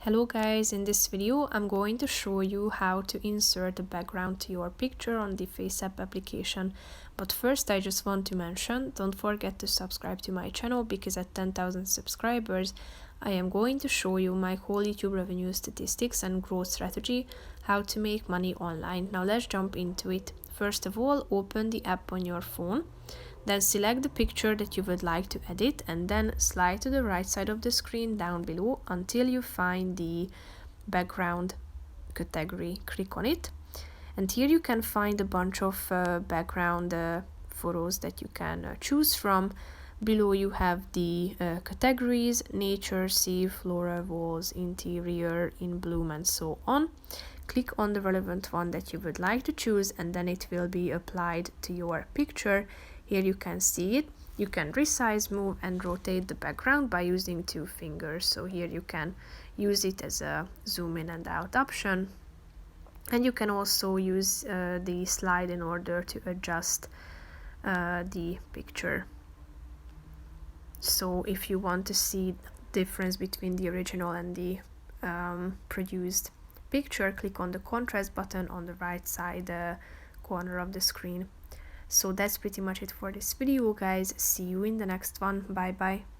Hello guys, in this video I'm going to show you how to insert a background to your picture on the FaceApp application. But first I just want to mention, don't forget to subscribe to my channel because at 10,000 subscribers I am going to show you my whole YouTube revenue statistics and growth strategy, how to make money online. Now let's jump into it. First of all, open the app on your phone. Then select the picture that you would like to edit and then slide to the right side of the screen down below until you find the background category. Click on it and here you can find a bunch of background photos that you can choose from. Below you have the categories: nature, sea, flora, walls, interior, in bloom, and so on. Click on the relevant one that you would like to choose and then it will be applied to your picture. Here you can see it. You can resize, move and rotate the background by using two fingers. So here you can use it as a zoom in and out option. And you can also use the slide in order to adjust the picture. So if you want to see difference between the original and the produced picture, click on the contrast button on the right side corner of the screen. So that's pretty much it for this video, guys. See you in the next one. Bye bye.